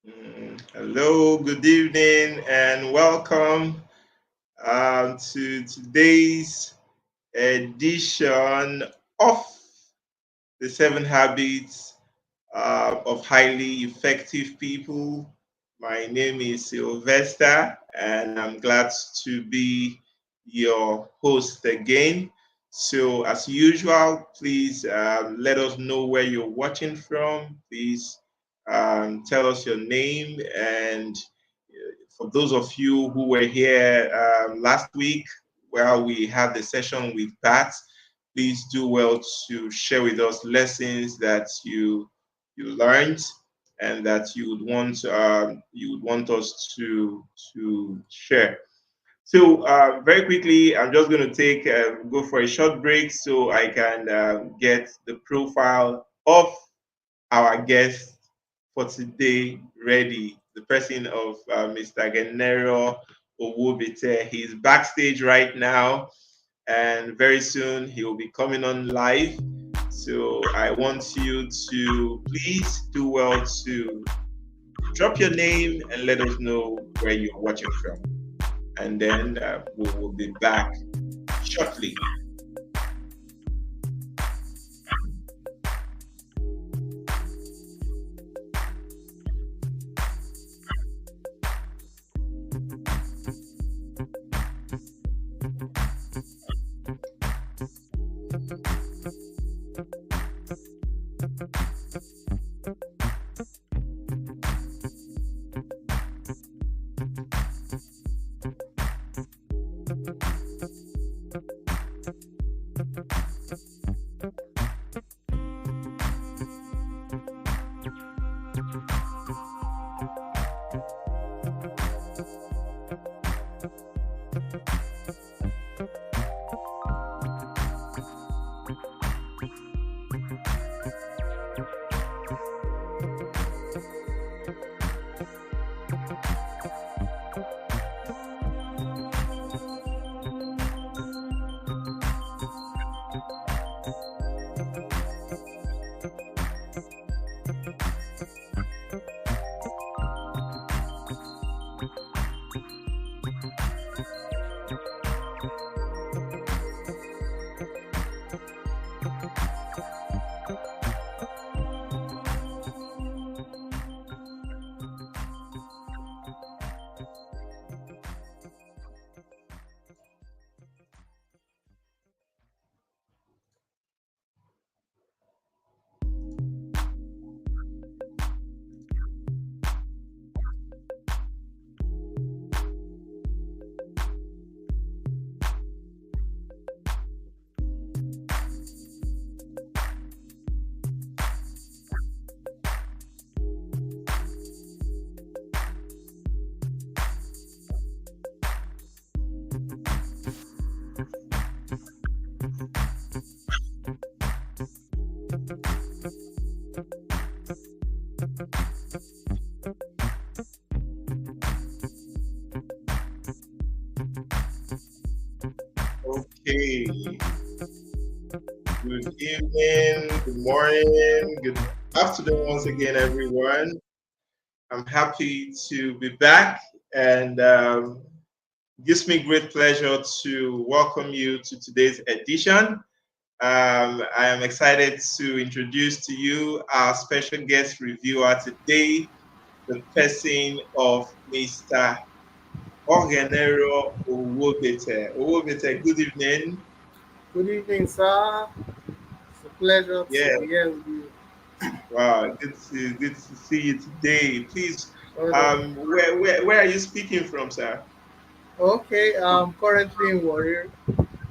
Hello, good evening, and welcome to today's edition of the Seven Habits of Highly Effective People. My name is Sylvester, and I'm glad to be your host again. So, as usual, please let us know where you're watching from. Please tell us your name. And for those of you who were here last week, where we had the session with Pat, please do well to share with us lessons that you learned and that you would want us to share. So very quickly, I'm just going to take go for a short break so I can get the profile of our guest for today ready. The person of Mr. Ghenero Ohwobete. He's backstage right now, and very soon he will be coming on live. So I want you to please do well to drop your name and let us know where you're watching from. And then we will be back shortly. Okay. Good evening, good morning, good afternoon once again, everyone. I'm happy to be back, and gives me great pleasure to welcome you to today's edition. I am excited to introduce to you our special guest reviewer today, the person of Mr. Ghenero Ohwobete. Ohwobete, good evening. Good evening, sir. It's a pleasure to Yeah, be here with you. wow, good to see you today. Please, Hold on. where are you speaking from, sir? Okay, I'm currently in Warrior,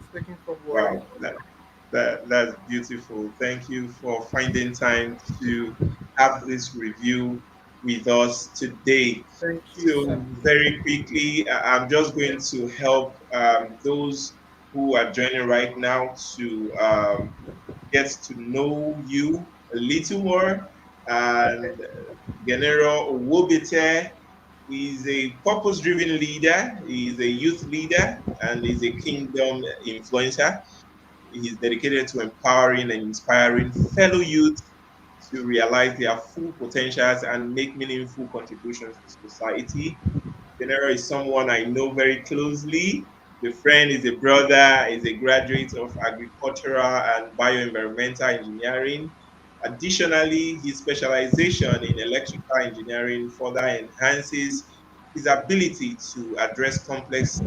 speaking from Warrior. Wow, that's beautiful. Thank you for finding time to have this review with us today. Thank you, sir. So, very quickly, I'm just going to help those who are joining right now to get to know you a little more. Okay. And Ghenero Ohwobete is a purpose driven leader, he is a youth leader, and is a kingdom influencer. He's dedicated to empowering and inspiring fellow youth to realize their full potentials and make meaningful contributions to society. Ghenero is someone I know very closely. The friend is a brother, is a graduate of agricultural and bioenvironmental engineering. Additionally, his specialization in electrical engineering further enhances his ability to address complex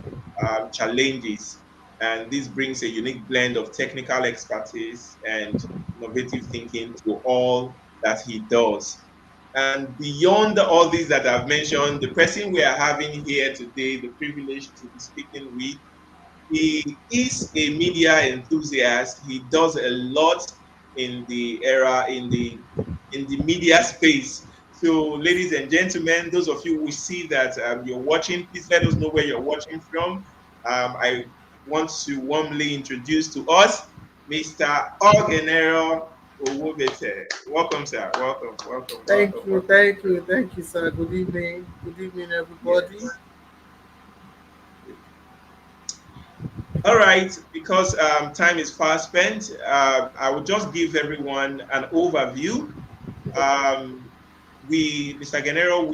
challenges. And this brings a unique blend of technical expertise and innovative thinking to all that he does. And beyond all these that I've mentioned, the person we are having here today, the privilege to be speaking with, he is a media enthusiast. He does a lot in the era in the media space. So, ladies and gentlemen, those of you who see that you're watching, please let us know where you're watching from. I want to warmly introduce to us Mr. Ghenero Ohwobete. Welcome, sir. Welcome, welcome, welcome, welcome. thank you, sir. Good evening, everybody. Yes. All right, because time is fast spent, I will just give everyone an overview. Um, Mr. Ghenero,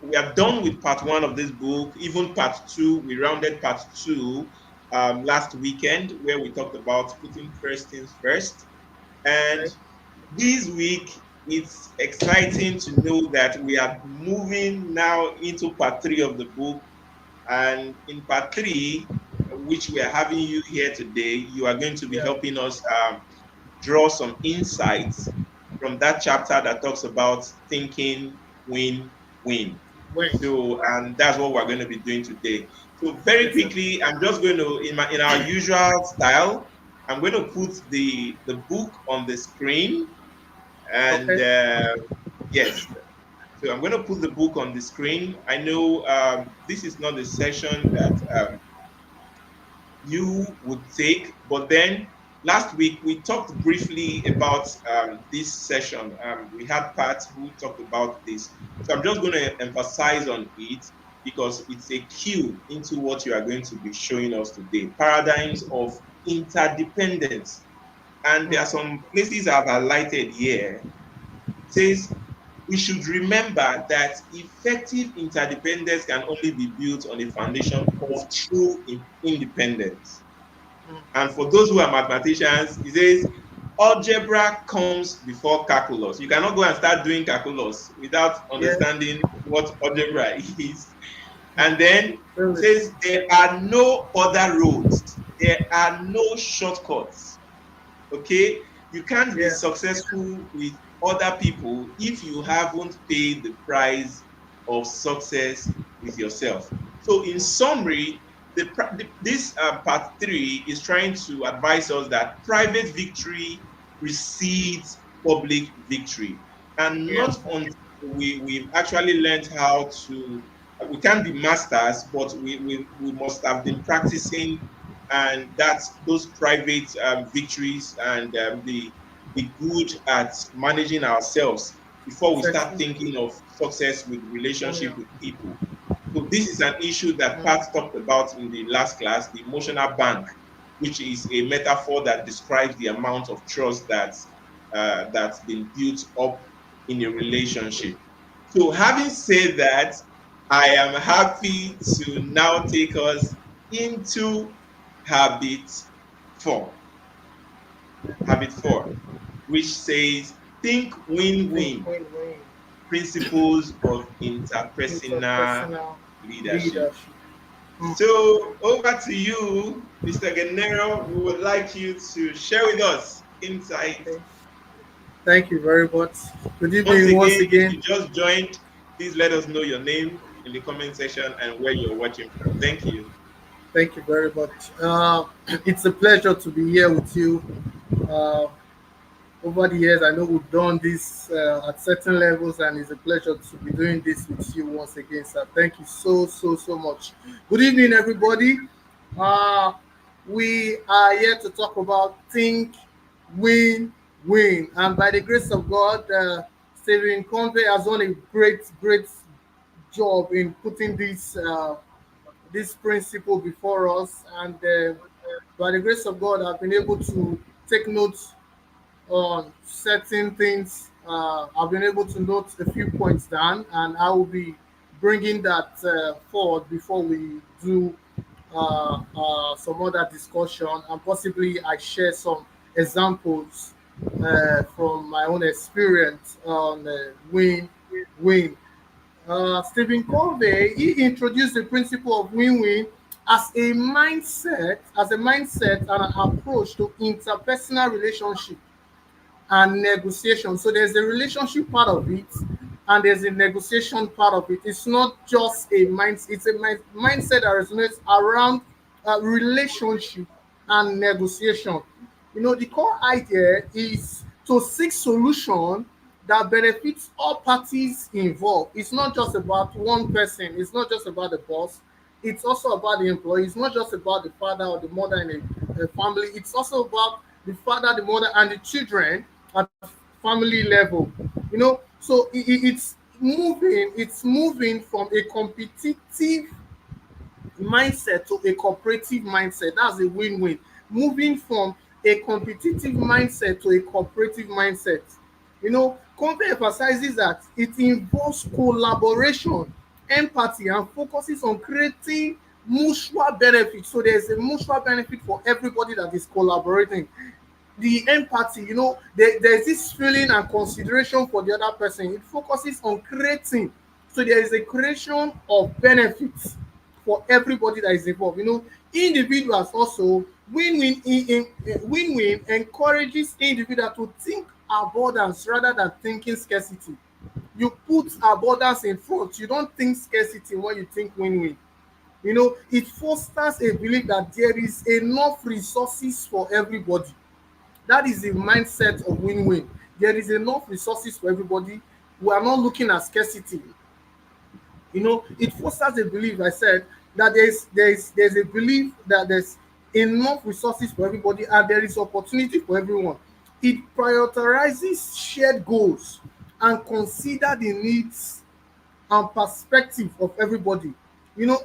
we are done with part one of this book. Even part two, we rounded part two last weekend, where we talked about putting first things first. And Okay. this week, it's exciting to know that we are moving now into part three of the book, and in part three, which we are having you here today, you are going to be Yeah. helping us draw some insights from that chapter that talks about thinking win win. When? So, and that's what we're going to be doing today. So, very Yes, sir. quickly, I'm just going to, in our usual style, I'm going to put the book on the screen, and Okay. yes, so I'm going to put the book on the screen. I know this is not a session that you would take, but then last week we talked briefly about this session. We had Pat who talked about this. So I'm just going to emphasize on it because it's a cue into what you are going to be showing us today. Paradigms of interdependence. And there are Mm. some places I've highlighted here. It says we should remember that effective interdependence can only be built on a foundation of true independence. Mm. And for those who are mathematicians, it says algebra comes before calculus. You cannot go and start doing calculus without Yeah. understanding what algebra is. Mm. And then it Really. says there are no other roads, there are no shortcuts. Okay, you can't be Yeah. successful with other people if you haven't paid the price of success with yourself. So in Mm. summary, this part three is trying to advise us that private victory precedes public victory, and Yeah. not until we've actually learned how to, we can't be masters, but we must have been practicing, and that's those private victories and the good at managing ourselves before we start Successful. thinking of success with Coming relationship out. with people. So this is an issue that Mm. Pat talked about in the last class, the emotional bank, which is a metaphor that describes the amount of trust that's been built up in a relationship. So having said that, I am happy to now take us into habit four. Habit four, which says think Think win-win win-win. principles of interpersonal Interpersonal leadership. leadership. Mm. So over to you, Mr. Gennaro. We would like you to share with us insights. Okay. Thank you very much. Good Once evening once again, if again. you just joined, please let us know your name in the comment section and where you're watching from. Thank you. Thank you very much. It's a pleasure to be here with you. Uh, Over the years, I know we've done this at certain levels, and it's a pleasure to be doing this with you once again, sir. Thank you so much. Good evening, everybody. Uh, we are here to talk about think, win, win, and by the grace of God, Stephen Covey has done a great job in putting this principle before us, and by the grace of God, I've been able to take notes on certain things. I've been able to note a few points down, and I will be bringing that forward before we do some other discussion, and possibly I share some examples from my own experience on win-win. Stephen Covey, he introduced the principle of win-win as a mindset and an approach to interpersonal relationship and negotiation. So there's a relationship part of it, and there's a negotiation part of it. It's not just a mind; it's a mindset that resonates around relationship and negotiation. The core idea is to seek solution that benefits all parties involved. It's not just about one person. It's not just about the boss. It's also about the employee. It's not just about the father or the mother in a family. It's also about the father, the mother, and the children at family level. So it's moving from a competitive mindset to a cooperative mindset. That's a win-win. Moving from a competitive mindset to a cooperative mindset. Conte emphasizes that it involves collaboration, empathy, and focuses on creating mutual benefit. So there's a mutual benefit for everybody that is collaborating. The empathy, there's this feeling and consideration for the other person. It focuses on creating. So there is a creation of benefits for everybody that is involved. Individuals also win-win encourages individual to think abundance rather than thinking scarcity. You put abundance in front. You don't think scarcity when you think win-win. It fosters a belief that there is enough resources for everybody. That is the mindset of win-win. There is enough resources for everybody. We are not looking at scarcity. It fosters a belief, I said, that there's a belief that there's enough resources for everybody and there is opportunity for everyone. It prioritizes shared goals and consider the needs and perspective of everybody.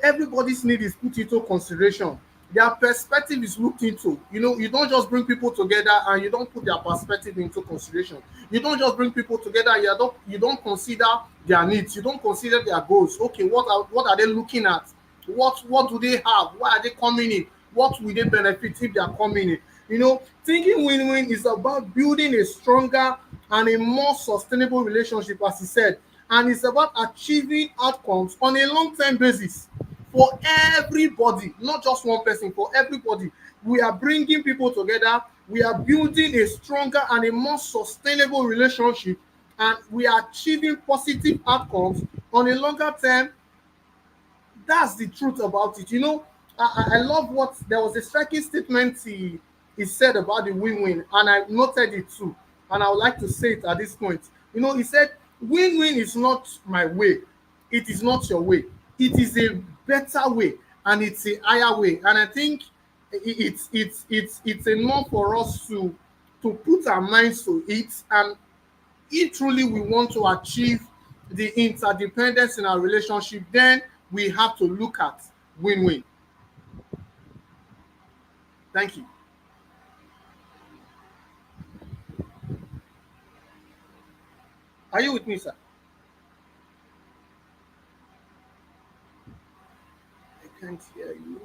Everybody's need is put into consideration. Their perspective is looked into. You don't just bring people together and you don't put their perspective into consideration. You don't just bring people together and you don't consider their needs. You don't consider their goals. Okay, what are they looking at? What do they have? Why are they coming in? What will they benefit if they are coming in? Thinking win-win is about building a stronger and a more sustainable relationship, as he said, and it's about achieving outcomes on a long-term basis for everybody, not just one person, for everybody. We are bringing people together. We are building a stronger and a more sustainable relationship, and we are achieving positive outcomes on a longer term. That's the truth about it. I love what there was a striking statement he said about the win-win, and I noted it too. And I would like to say it at this point. He said, win-win is not my way, it is not your way. It is a better way, and it's a higher way. And I think it's enough for us to put our minds to it. And if truly we want to achieve the interdependence in our relationship, then we have to look at win-win. Thank you. Are you with me, sir? I can't hear you.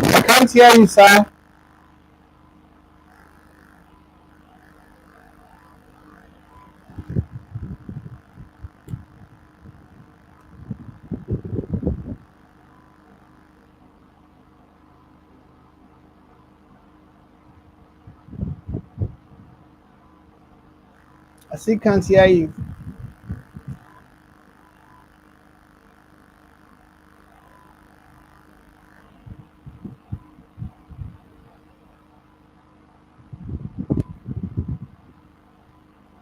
I can't hear you, sir. I still can't hear you.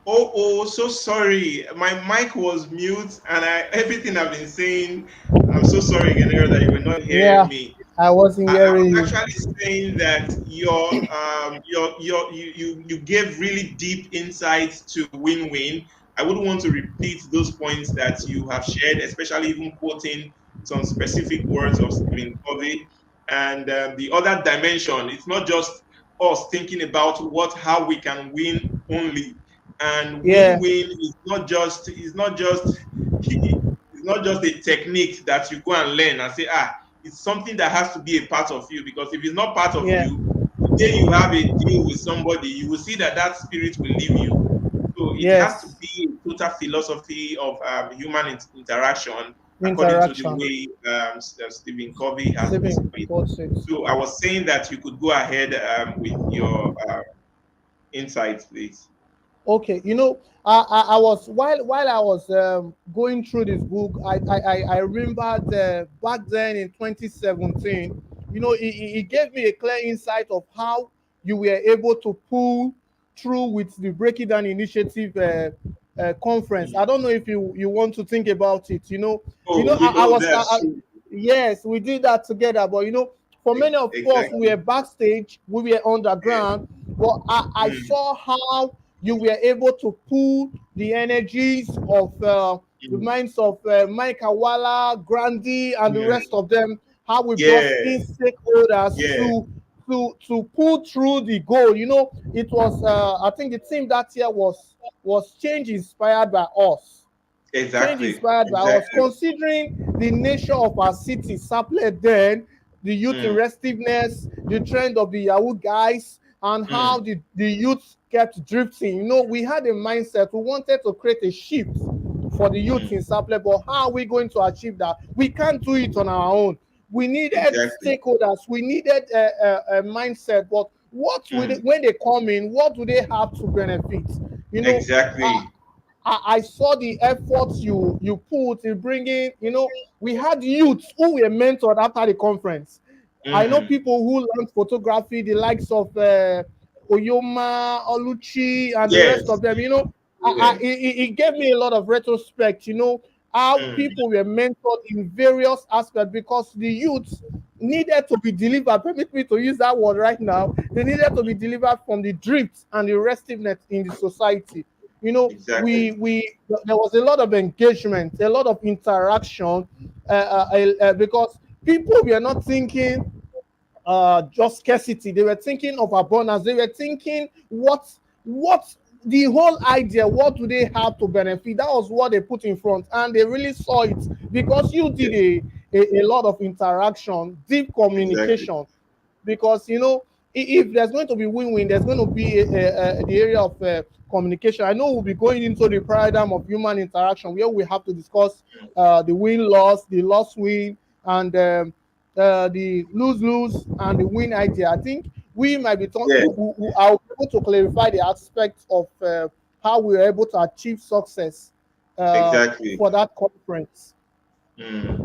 So sorry. My mic was mute, and everything I've been saying. I'm so sorry, Ghenero, that you were not hearing Yeah, me. I wasn't I was hearing you. actually saying that you gave really deep insights to win-win. I wouldn't want to repeat those points that you have shared, especially even quoting some specific words of Stephen Covey. And the other dimension, it's not just us thinking about how we can win only. And Yeah, win-win it's not just a technique that you go and learn and say, it's something that has to be a part of you, because if it's not part of yeah, you, the day you have a deal with somebody, you will see that that spirit will leave you. So it has to yes. be a total philosophy of human interaction, according to the Interaction. way Stephen Covey has Saving explained. what's it? So I was saying that you could go ahead with your insights, please. Okay, I was while I was going through this book, I remembered back then in 2017. It gave me a clear insight of how you were able to pull through with the Breaking Down Initiative conference. I Mm. don't know if you want to think about it. I Oh, was that's true. yes, we did that together. But for many of us, we were Exactly. backstage, we were Yeah. underground. But I Mm, saw how you were able to pull the energies of the mm, minds of Mike Awala, Grandy, and the rest mm. of them. How we brought Yeah. in stakeholders Yeah. to pull through the goal. It was I think the team that year was change inspired by us. Change Exactly. inspired by us, Exactly. considering the nature of our city, Saplet then, the youth in Mm, restiveness, the trend of the Yahoo guys, and how mm, the youth kept drifting. We had a mindset. We wanted to create a shift for the youth mm. in Saplet, but how are we going to achieve that? We can't do it on our own. We needed Exactly. stakeholders. We needed a mindset. But Mm, when they come in, what do they have to benefit? You know, uh, exactly. I saw the efforts you put in bringing. We had youths who were mentored after the conference. I know Mm. people who learned photography, the likes of Oyoma, Oluchi, and the rest Yes. of them. Yeah. It gave me a lot of retrospect. How Mm, people were mentored in various aspects because the youths needed to be delivered. Permit me to use that word right now. They needed to be delivered from the drift and the restiveness in the society. exactly. There was a lot of engagement, a lot of interaction, because people were not thinking just scarcity. They were thinking of abundance. They were thinking what the whole idea. What do they have to benefit? That was what they put in front, and they really saw it because you did Yes. a lot of interaction, deep Exactly. communication. Because if there's going to be win-win, there's going to be the area of communication. I know we'll be going into the paradigm of human interaction where we have to discuss the win-loss, the loss-win, and the lose-lose and the win idea. I think we might be Yeah. we are able to clarify the aspects of how we are able to achieve success Exactly. for that conference. Mm.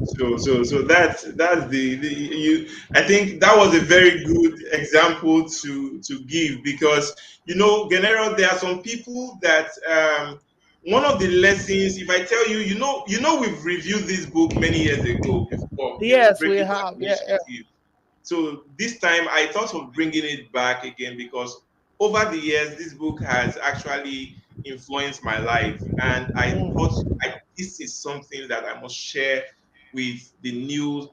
So that's the you. I think that was a very good example to give, because Ghenero, there are some people that one of the lessons, if I tell you, we've reviewed this book many years ago before, the Yes, we Breaking Down have. Yeah, yeah. Initiative. So this time I thought of bringing it back again, because over the years this book has actually influenced my life, and I thought Mm, this is something that I must share with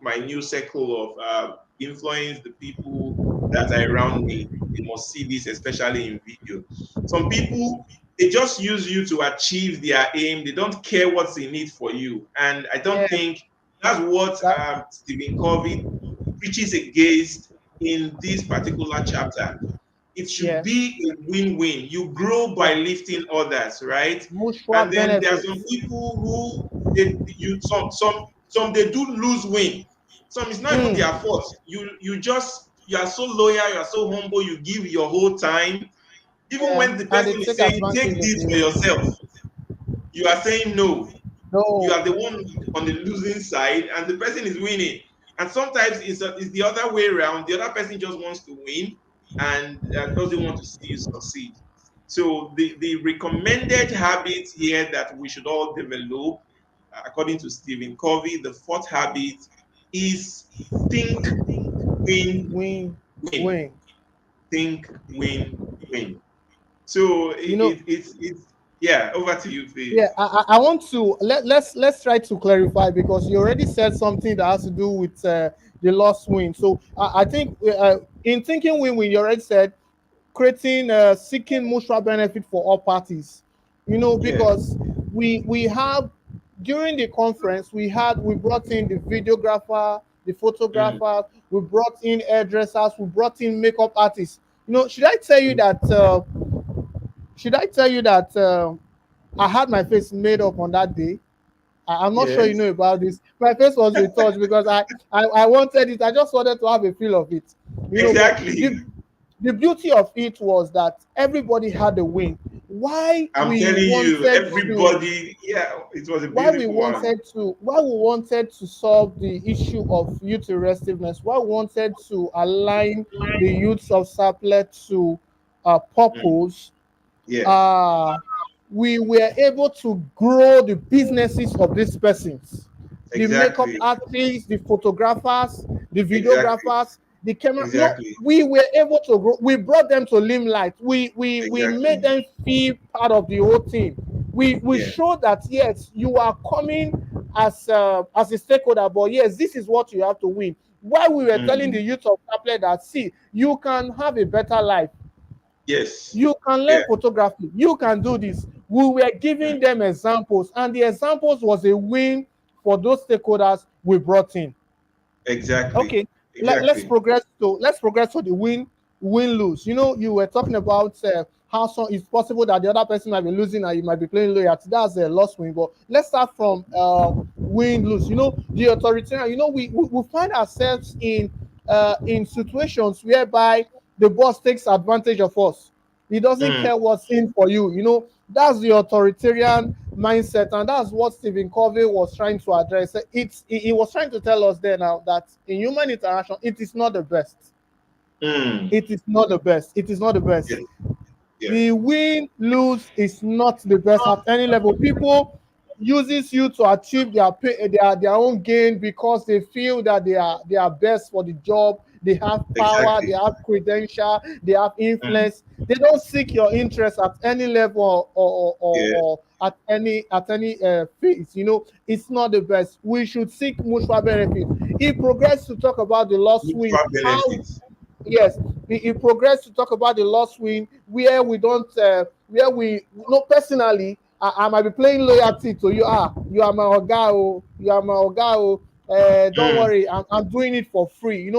my new circle of influence, the people that are around me. They must see this, especially in video. Some people, they just use you to achieve their aim. They don't care what's in it for you, and I don't yeah. think that's what That. Stephen Covey preaches against in this particular chapter. It should Yes. be a win-win. You grow by Yeah. lifting others, right? Mutual And then there are benefits. some people who some they do lose win. Some it's not even their Mm, fault. You are so loyal, you are so humble, you give your whole time. Even yeah. when the And they person is take saying, take advantage of this for you. yourself, you are saying no. You No. are the one on the losing side, and the person is winning. And sometimes it's the other way around. The other person just wants to win and doesn't want to see you succeed. So the recommended habit here that we should all develop, according to Stephen Covey, the fourth habit is think, win, Win, win. win. Think, win, win. So You know, it's yeah. Over to you, yeah, please. I want to let's try to clarify, because you already said something that has to do with the lost win. So I think in thinking win-win, you already said creating seeking mutual benefit for all parties. Yeah. Because we have, during the conference, we brought in the videographer, the Mm, photographer, we brought in hairdressers, we brought in makeup artists. Should I tell you mm. that I had my face made up on that day? I'm not sure you Yes. know about this. My face was retouched because I wanted it. I just wanted to have a feel of it. But Exactly. the beauty of it was that everybody had a win. Why I'm we telling you, wanted to everybody. Yeah, it was a beautiful one. why we wanted to solve the issue of youth restiveness, why we wanted to align the youths of Saplet to Mm. purpose, Yes. uh, we were able to grow the businesses of these persons, the makeup Exactly. artists, the photographers, the Exactly. videographers, the camera. No, Exactly. we were able to grow. We brought them to limelight. We made Exactly. them feel part of the whole thing. We Yeah. showed that yes, you are coming as a stakeholder, but yes, this is what you have to win. While we were telling Mm. the youth of Tablet that, see, you can have a better life, Yes. you can Yeah. learn photography, you can do this. We were Mm. giving them examples, and the examples was a win for those stakeholders we brought in. Exactly. Okay, Exactly. let's progress to the win lose. You were talking about how it's possible that the other person might be losing and you might be playing loyalty. That's a lost win. But let's start from win lose. The authoritarian. We find ourselves in situations whereby the boss takes advantage of us. He doesn't Mm. care what's in for you. That's the authoritarian mindset, and that's what Stephen Covey was trying to address. He was trying to tell us there now that in human interaction, it is not the best. Mm. It is not the best. It is not the best. Yes. Yeah. The win lose is not the best at any level. People uses you to achieve their own gain because they feel that they are best for the job. They have power, they Exactly. have credential, they have Mm. influence. They don't seek your interest at any level, Yeah. or at any phase. It's not the best. We should seek mutual benefit. He progressed to talk about the lost win. Mutual How benefits. Yes, he progressed to talk about the lost win, where we don't, where we, no, personally, I might be playing loyalty to you. You are my oga, oh, you are my oga, oh. Don't Mm. worry, I'm doing it for free.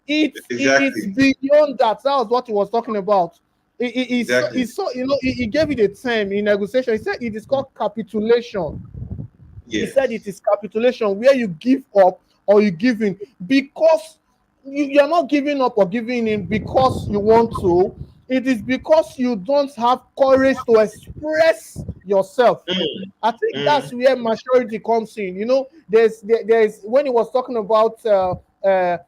It's Exactly. beyond that. That was what he was talking about. He Exactly. saw, he gave it a term in negotiation. He said it is called capitulation. He said it Yes. is capitulation, where you give up or you give in, because you're not giving up or giving in because you want to. It is because you don't have courage to express yourself. Mm. I think that's Mm. where maturity comes in. There's when he was talking about the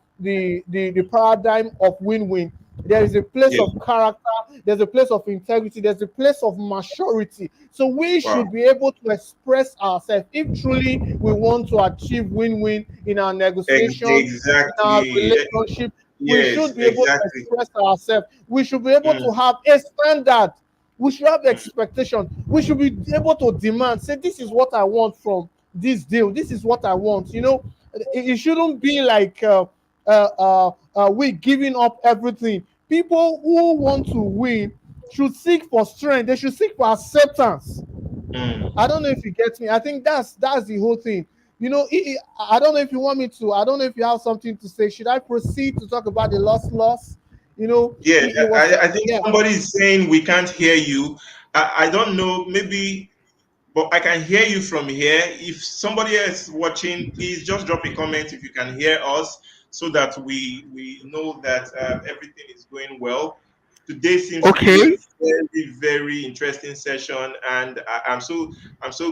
paradigm of win-win. There is a place Yeah. of character, there's a place of integrity, there's a place of maturity. So we Wow. should be able to express ourselves if truly we want to achieve win-win in our negotiation, in our Exactly. relationship. We Yes. should be able to Exactly. express ourselves. We should be able to Mm. have a standard. We should have Mm. expectation. We should be able to demand, say, this is what I want from this deal. This is what I want. It shouldn't be like we giving up everything. People who want to win should seek for strength. They should seek for acceptance. Mm. I don't know if you get me. I think that's the whole thing. I don't know if you want me to. I don't know if you have something to say. Should I proceed to talk about the loss? Yeah, It was, I think yeah. somebody is saying we can't hear you. I don't know, maybe, but I can hear you from here. If somebody else watching, please just drop a comment if you can hear us, so that we know that everything is going well. Today seems to be a Okay. very very interesting session, and I'm so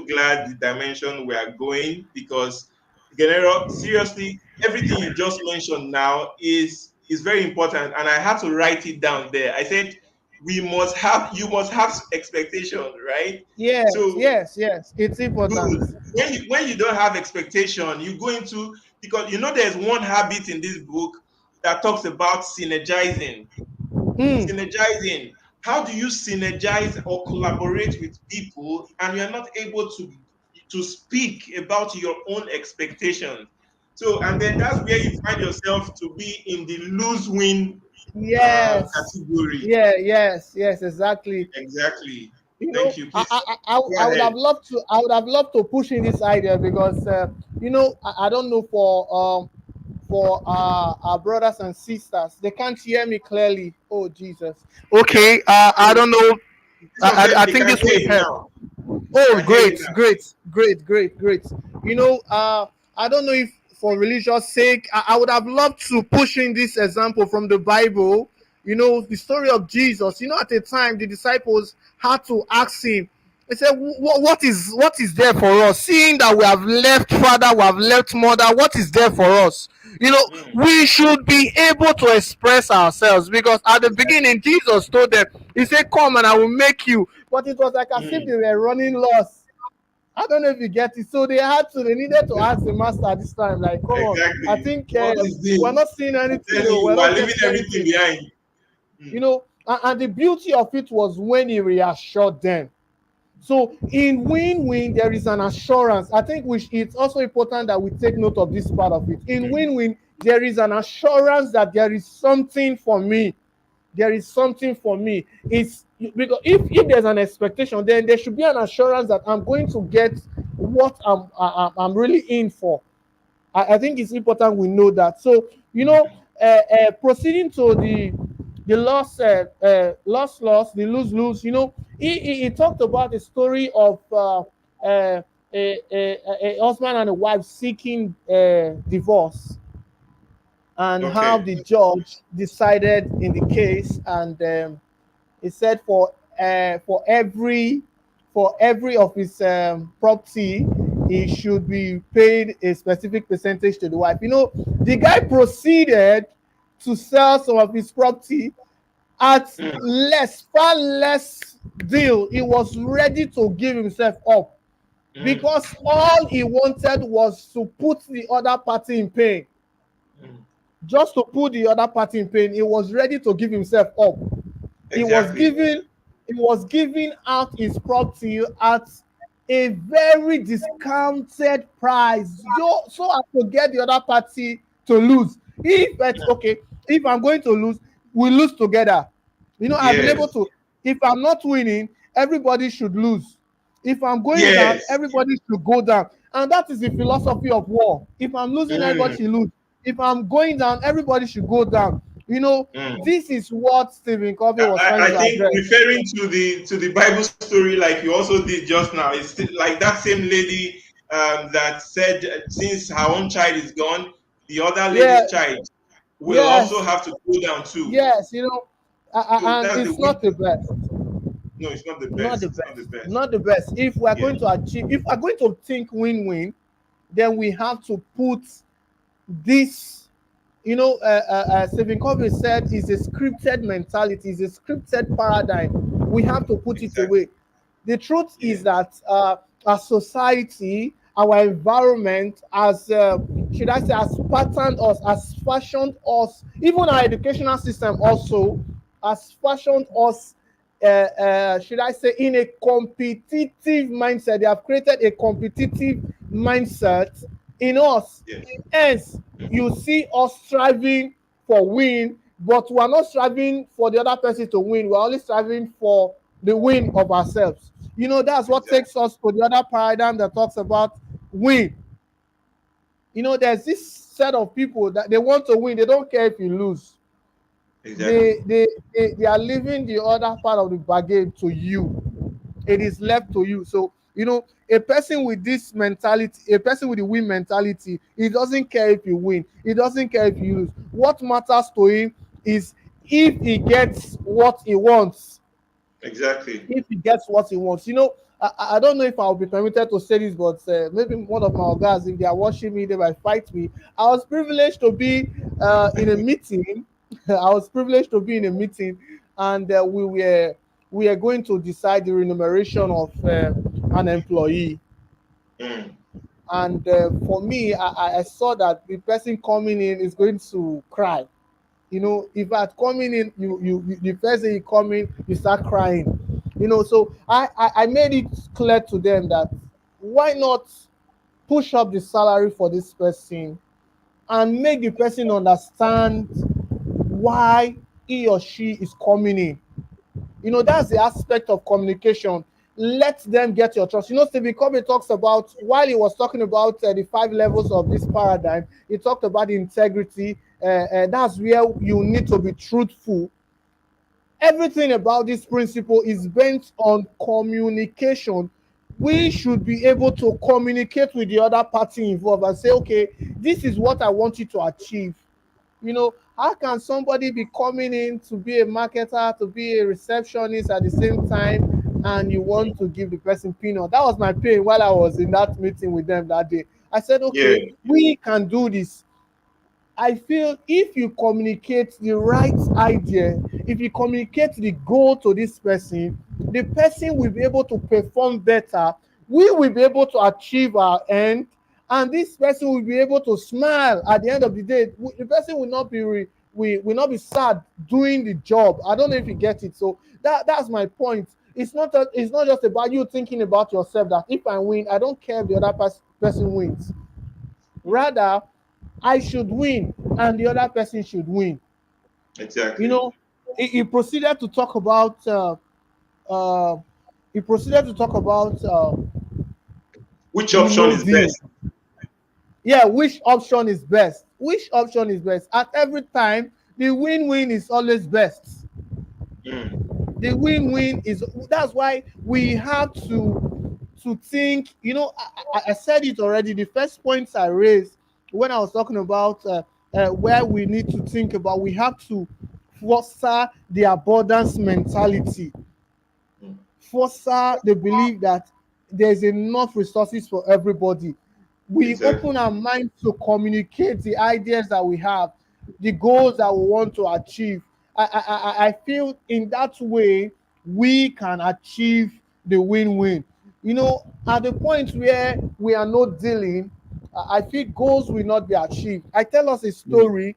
glad the dimension we are going, because Ghenero, seriously, everything you just mentioned now is very important, and I had to write it down there. I said we must have you must have expectation, right? Yes, So yes, yes. It's important. good. When you don't have expectation, you go into, because there's one habit in this book that talks about synergizing. Hmm. Synergizing. How do you synergize or collaborate with people and you're not able to speak about your own expectations? So, and then that's where you find yourself to be in the lose-win Yes. category. Yeah, yes, yes, exactly. Exactly. You know, Thank you. Please I go would ahead. have loved to, I would have loved to push in this idea because I don't know for our brothers and sisters, they can't hear me clearly. Oh Jesus. Yeah. Okay, I don't know. This one said I they think can this hear will you help. now. They Oh, can hear you great, now. great, great, great, great. You know, I don't know if for religious sake, I would have loved to push in this example from the Bible. You know, the story of Jesus. You know, at the time, the disciples had to ask him. They said, what is there for us? Seeing that we have left father, we have left mother, what is there for us? You know, Mm, we should be able to express ourselves because at the beginning, exactly. Jesus told them, He said, "Come and I will make you." But it was like as if Mm, they were running lost. I don't know if you get it. So they needed to ask the master this time, like, come on, I exactly. think What is we're this? not seeing I'm anything, telling or you, we're we are not leaving getting everything anything. behind. You Mm, know, and the beauty of it was when he reassured them. So in win-win, there is an assurance. I think it's also important that we take note of this part of it. In mm, win-win, there is an assurance that there is something for me. There is something for me. It's because if there's an expectation, then there should be an assurance that I'm going to get what I'm really in for. I think it's important we know that. So proceeding to the the lose lose. You know, he talked about the story of a husband and a wife seeking divorce, and how okay. the judge decided in the case, and he said for every of his property, he should be paid a specific percentage to the wife. You know, the guy proceeded to sell some of his property at Mm, far less deal. He was ready to give himself up mm, because all he wanted was to put the other party in pain. mm. Just to put the other party in pain, he was ready to give himself up. he was Exactly. giving he was giving out his property at a very discounted price, so as to get the other party to lose. If it's okay, if I'm going to lose, we lose together. You know, I've been able Yes. to. If I'm not winning, everybody should lose. If I'm going down, Yes. everybody should go down. And that is the philosophy of war. If I'm losing, everybody Mm, should lose. If I'm going down, everybody should go down. You know, mm. this is what Stephen Covey was trying I to think address. referring to the Bible story, like you also did just now, it's still like that same lady that said since her own child is gone, the other Yeah, lady's child will also yes, have to go down too. yes, you know, So and that's the it's not the win. best. No, it's not the Not the best. It's not the best. best. Not the best. If we are Yeah. going to achieve, if we are going to think win-win, then we have to put this. You know, Stephen Covey said is a scripted mentality, is a scripted paradigm. We have to put it Exactly. away. The truth is Yes. that our society, our environment, should I say, has patterned us, has fashioned us, even our educational system also has fashioned us. Should I say, in a competitive mindset? They have created a competitive mindset in us. Yes. Hence, you see us striving for win, but we are not striving for the other person to win. We're only striving for the win of ourselves. You know, that's what takes Exactly. us to the other paradigm that talks about win. You know, there's this set of people that they want to win. They don't care if you lose. Exactly. They are leaving the other part of the bargain to you. It is Mm. left to you. So, you know, a person with this mentality, a person with the win mentality, he doesn't care if you win, he doesn't care if you lose. What matters to him is if he gets what he wants. Exactly. If he gets what he wants. You know, I don't know if I'll be permitted to say this, but maybe one of my guys, if they are watching me, they might fight me. I was privileged to be in a meeting. I was privileged to be in a meeting, and we were going to decide the remuneration of an employee. Mm. And for me, I saw that the person coming in is going to cry. If at coming in, the first day you come in, you start crying. So I made it clear to them that why not push up the salary for this person and make the person understand why he or she is coming in. That's the aspect of communication. Let them get your trust. Stephen Covey talks about, while he was talking about the 5 levels of this paradigm, he talked about the integrity. That's where you need to be truthful. Everything about this principle is based on communication. We should be able to communicate with the other party involved and say, okay, this is what I want you to achieve. How can somebody be coming in to be a marketer, to be a receptionist at the same time, and you want to give the person peanut? That was my pain while I was in that meeting with them that day. I said, Yeah. okay, we can do this. I feel if you communicate the right idea, if you communicate the goal to this person, the person will be able to perform better. We will be able to achieve our end, and this person will be able to smile at the end of the day. The person will not be will not be sad doing the job. I don't know if you get it. So that's my point. It's not just about you thinking about yourself that if I win, I don't care if the other person wins. Rather, I should win and the other person should win. You Exactly. know, he proceeded to talk about uh, he proceeded to talk about Which the option no is deal. best? Yeah, which option is best? Which option is best? At every time, the win-win is always best. Mm. The win-win is, that's why we have to think. I said it already. The first points I raised when I was talking about where we need to think about, we have to foster the abundance mentality, Mm. foster the belief that there's enough resources for everybody. We Exactly. open our mind to communicate the ideas that we have, the goals that we want to achieve. I feel in that way we can achieve the win-win. At the point where we are not dealing, I feel goals will not be achieved. I tell us a Mm. story.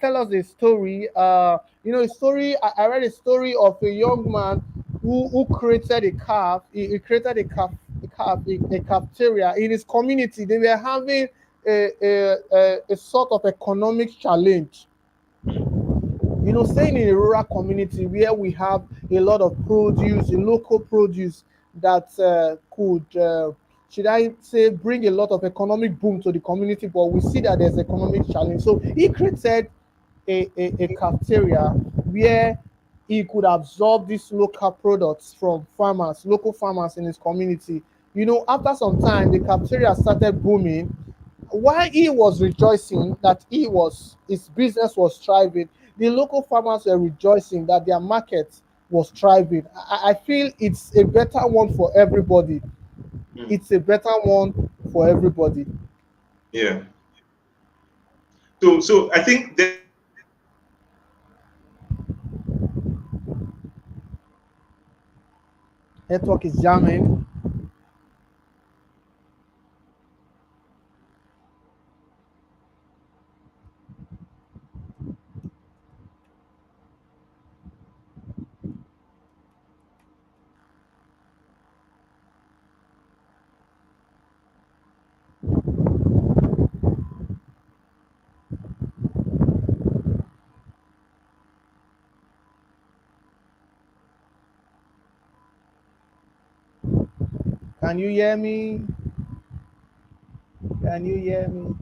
Tell us a story. A story. I read a story of a young man who created a calf. He created a cafeteria in his community. They were having a sort of economic challenge. Mm. Staying in a rural community where we have a lot of produce, a local produce that could, should I say, bring a lot of economic boom to the community, but we see that there's economic challenge. So he created a cafeteria where he could absorb these local products from farmers, local farmers in his community. After some time, the cafeteria started booming. While he was rejoicing that his business was thriving, the local farmers were rejoicing that their market was thriving. I feel it's a better one for everybody. Mm. It's a better one for everybody. Yeah. So I think there's a lot of Network is jamming. Can you hear me? Can you hear me?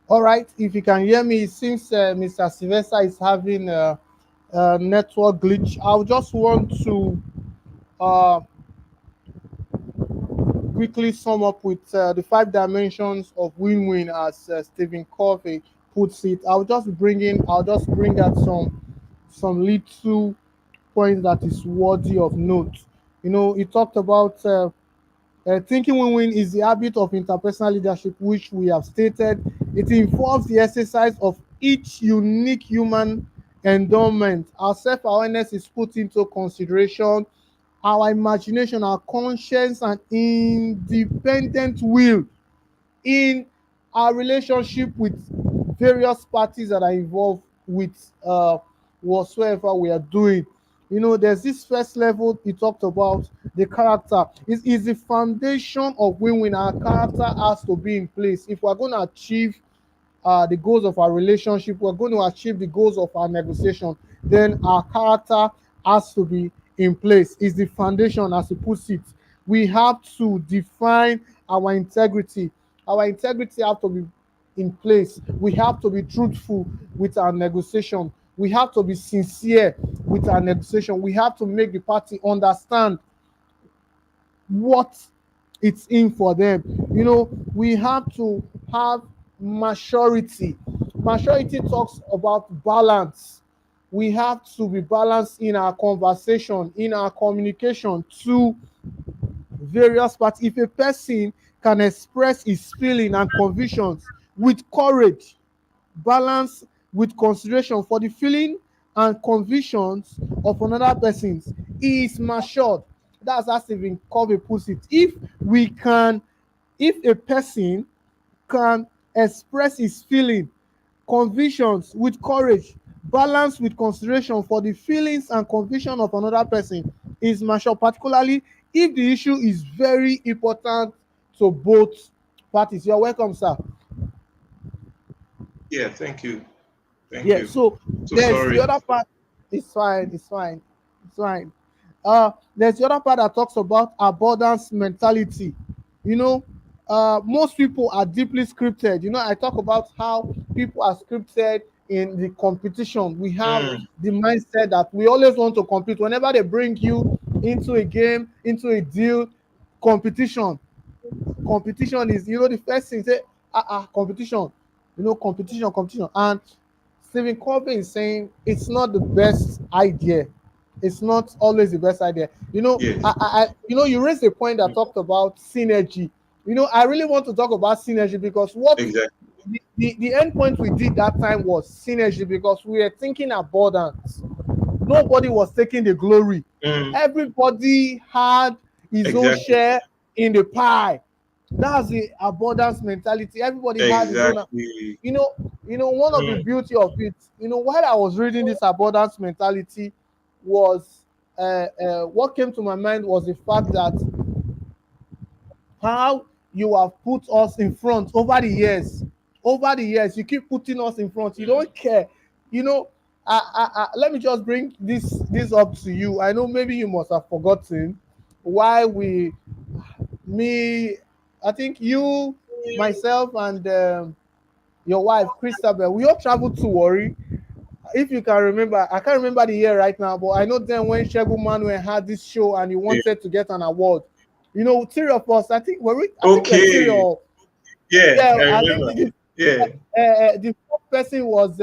All right, if you can hear me, it seems Mr. Sylvester is having a network glitch. I just want to uh, quickly sum up with the 5 dimensions of win-win, as Stephen Covey puts it. I'll just bring out some little points that is worthy of note. He talked about thinking win-win is the habit of interpersonal leadership, which we have stated. It involves the exercise of each unique human endowment. Our self-awareness is put into consideration. Our imagination, our conscience, and independent will in our relationship with various parties that are involved with whatsoever we are doing. There's this first level he talked about, the character. Is the foundation of win-win. Our character has to be in place if we're going to achieve the goals of our relationship, we're going to achieve the goals of our negotiation, then our character has to be in place. Is the foundation, as he puts it. We have to define our integrity. Our integrity have to be in place. We have to be truthful with our negotiation. We have to be sincere with our negotiation. We have to make the party understand what it's in for them. We have to have maturity. Maturity talks about balance. We have to be balanced in our conversation, in our communication to various parts. If a person can express his feeling and convictions with courage, balance with consideration for the feeling and convictions of another person, he is matured. That's how Stephen Covey puts it. If a person can express his feeling, convictions with courage, balance with consideration for the feelings and conviction of another person, is mature, particularly if the issue is very important to both parties. You're welcome, sir. Yeah, thank you. Thank Yeah, you. so So there's the sorry. other part. It's fine. There's the other part that talks about abundance mentality. You know, most people are deeply scripted. I talk about how people are scripted in the competition. We have Mm, the mindset that we always want to compete. Whenever they bring you into a game, into a deal, competition. Competition is, the first thing say, competition. Competition. And Stephen Covey is saying it's not the best idea. It's not always the best idea. yes, You raised a point that mm, talked about synergy. I really want to talk about synergy because exactly. the end point we did that time was synergy, because we were thinking abundance. Nobody was taking the glory. Mm, Everybody had his own exactly. share in the pie. That's the abundance mentality. Everybody had his own. Exactly. You know, one of the Mm, beauty of it. While I was reading this abundance mentality, was what came to my mind was the fact that how you have put us in front over the years. Over the years, you keep putting us in front. You mm, don't care. You know, let me just bring this up to you. I know maybe you must have forgotten why me, I think you, myself, and your wife, Christabel, we all traveled to Warri. If you can remember, I can't remember the year right now, but I know then when Shegun Manuel had this show and he yeah. wanted to get an award. Three of us, I think we're three, Okay. or Yeah, yeah, I I think remember. Yeah. the fourth person was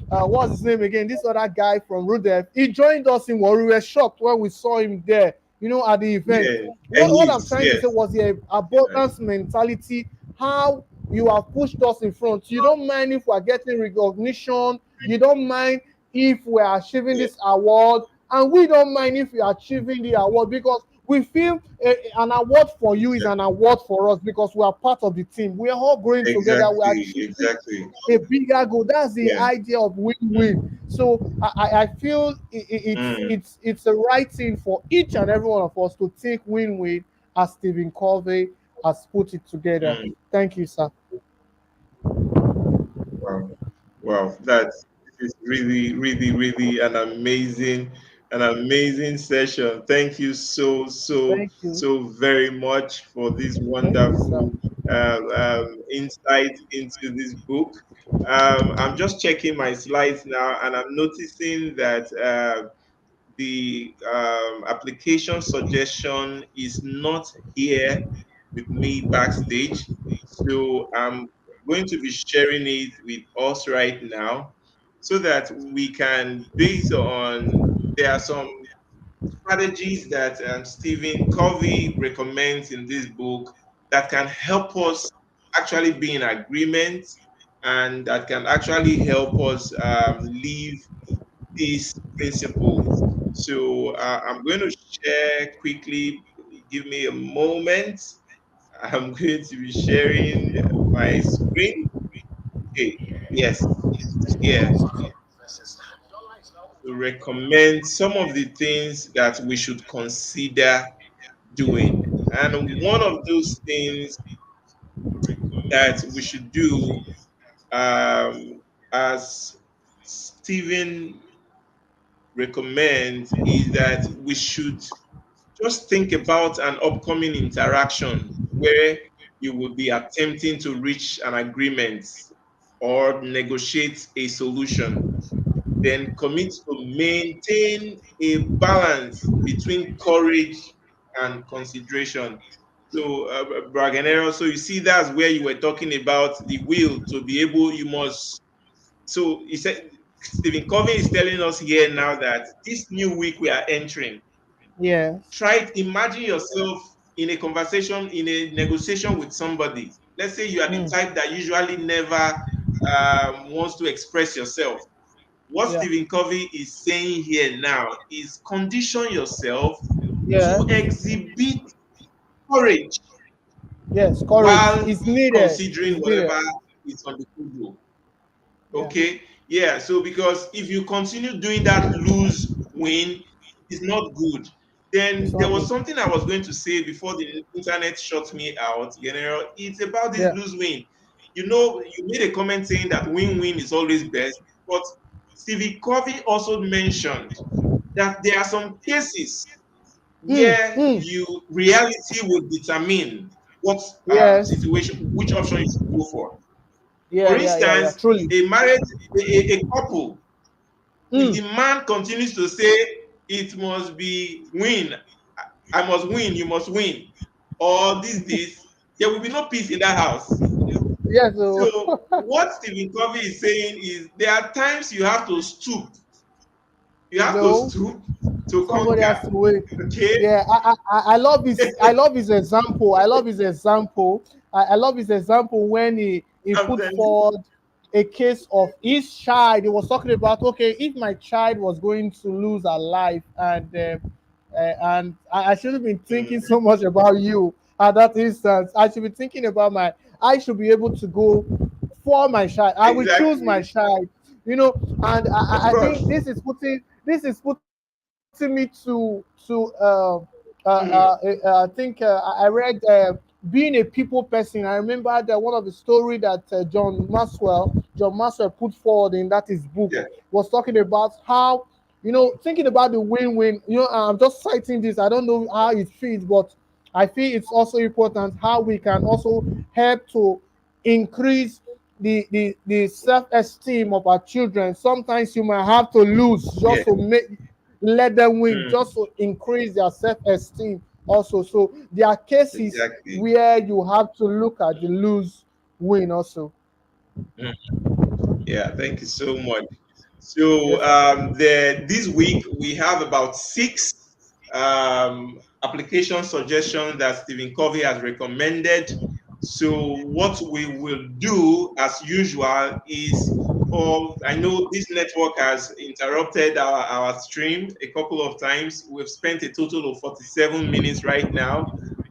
what's his name again? This other guy from Rudef. He joined us in Warri. We were shocked when we saw him there. At the event. Yeah. What I'm Elite. trying to say Yes. was the Yeah. abundance mentality. How you have pushed us in front. You don't mind if we're getting recognition. You don't mind if we're achieving Yeah. this award, and we don't mind if you're achieving the award, because we feel an award for you is an Exactly. award for us, because we are part of the team. We are all growing together. We are Exactly. achieving Exactly. a bigger goal. That's the Yeah. idea of win-win. So I feel Mm, it's a right thing for each and every one of us to think win-win, as Stephen Covey has put it together. mm. Thank you, sir. Wow. Wow. This is really, really, really an amazing session. Thank you so, so, Thank you. so very much for this Thank you, wonderful sir. insight into this book. I'm just checking my slides now, and I'm noticing that the application suggestion is not here with me backstage. So I'm going to be sharing it with us right now so that we can, based on, there are some strategies that Stephen Covey recommends in this book that can help us actually be in agreement and that can actually help us live these principles. So I'm going to share quickly. Give me a moment. I'm going to be sharing my screen. Okay, yes, it's here to recommend some of the things that we should consider doing. And one of those things that we should do, as Stephen recommends, is that we should just think about an upcoming interaction where you will be attempting to reach an agreement or negotiate a solution. Then commit to maintain a balance between courage and consideration. So, Ghenero, so you see, that's where you were talking about the will to be able, you must. So, he said, Stephen Covey is telling us here now that this new week we are entering, Yes. try it, imagine yourself in a conversation, in a negotiation with somebody. Let's say you are the Mm. type that usually never wants to express yourself. What Yeah. Stephen Covey is saying here now is condition yourself to Yes. exhibit courage Yes. Courage while is needed. considering Is needed. whatever is on the table. Yeah. Okay, yeah. So because if you continue doing that lose win, it's not good. It's Then there not was good. something I was going to say before the internet shut me out. General, it's about this Yeah. lose win. You know, you made a comment saying that win-win is always best, but Stevie Covey also mentioned that there are some cases Mm. where Mm. you reality will determine what Yes. situation, which option you should go for. For Yeah. Yeah. Yeah. Yeah. instance, Truly. a marriage, a couple, if Mm. the man continues to say it must be win, I must win, you must win, or this, there will be no peace in that house. Yes. So So what Stephen Covey is saying is there are times you have to stoop, you you have to know, stoop to somebody has conquer. to wait. Okay. Yeah, I love his example. I love his example. I love his example when he I'm put telling you. forward a case of his child. He was talking about, okay, if my child was going to lose her life, and I shouldn't be thinking Mm, so much about you at that instance. I should be thinking about my. I should be able to go for my child. I will choose my exactly. child. You know, and Of I think course. this is putting me to Mm, I think I read being a people person. I remember that one of the story that John Maxwell put forward in that his book yeah. was talking about how, thinking about the win-win. I'm just citing this. I don't know how it feels, but I feel it's also important how we can also help to increase the self-esteem of our children. Sometimes you might have to lose Yeah. just to let them win, Mm, just to increase their self-esteem also. So there are cases exactly. where you have to look at the lose win also. Mm. Yeah, thank you so much. So Yes, sir. this week we have about six application suggestions that Stephen Covey has recommended. So what we will do, as usual, is, I know this network has interrupted our stream a couple of times. We've spent a total of 47 minutes right now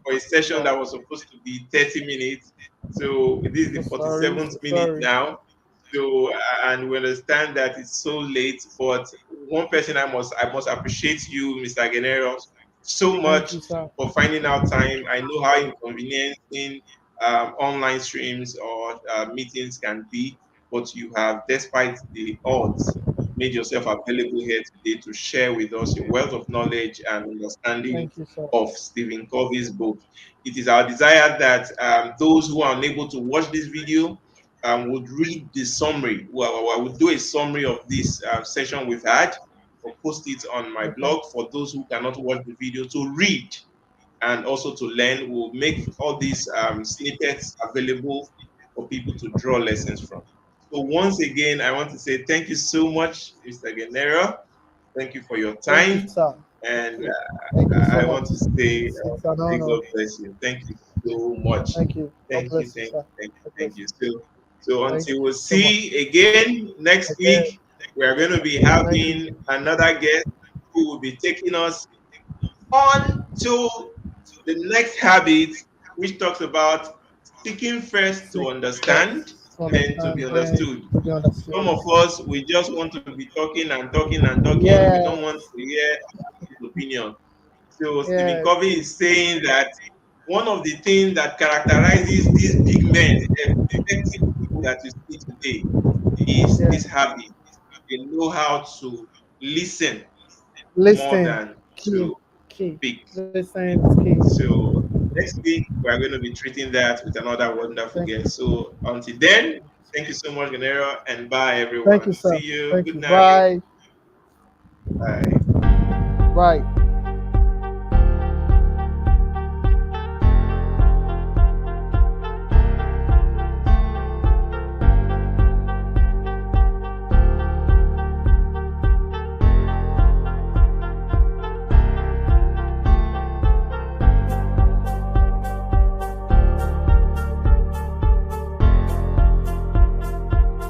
for a session Wow. that was supposed to be 30 minutes. So this is So the sorry, 47th so minute sorry. now. So and we understand that it's so late, but one person I must appreciate you, Mr. Ghenero, so Thank much you, sir. for finding out time. I know how inconveniencing online streams or meetings can be, but you have, despite the odds, made yourself available here today to share with us your wealth of knowledge and understanding Thank you, sir. of Stephen Covey's book. It is our desire that those who are unable to watch this video would read the summary. Well, I would do a summary of this session we've had or post it on my Okay. blog for those who cannot watch the video to read and also to learn. We'll make all these snippets available for people to draw lessons from. So once again, I want to say thank you so much, Mr. Ghenero. Thank you for your Thank you, time. sir. And Thank you so I much. want to say, It's an may honor. God bless you. Thank you so much. Thank you. God Thank you, bless you, thank sir. you, thank you, God thank bless you. you. So Thank until you we so much. see again next Again, week, we are going to be thank you. having another guest who will be taking us on to the next habit, which talks about seeking first to Seek understand, first to then to be understand, then understood. to be Some understood. of us, we just want to be talking and talking and talking. We don't want Yes, to hear his opinion. So Stephen yes, Covey is saying that one of the things that characterizes these big men, the effective people that you see today, is yeah. this habit. They know how to listen more Listen, than key, to key. speak. Listen is key. So next week we are going to be treating that with another wonderful Thank you. guest. So until then, thank you so much, Ghenero, and bye Thank everyone. you, See sir. you. Thank Good you. night. Bye. Bye. Bye.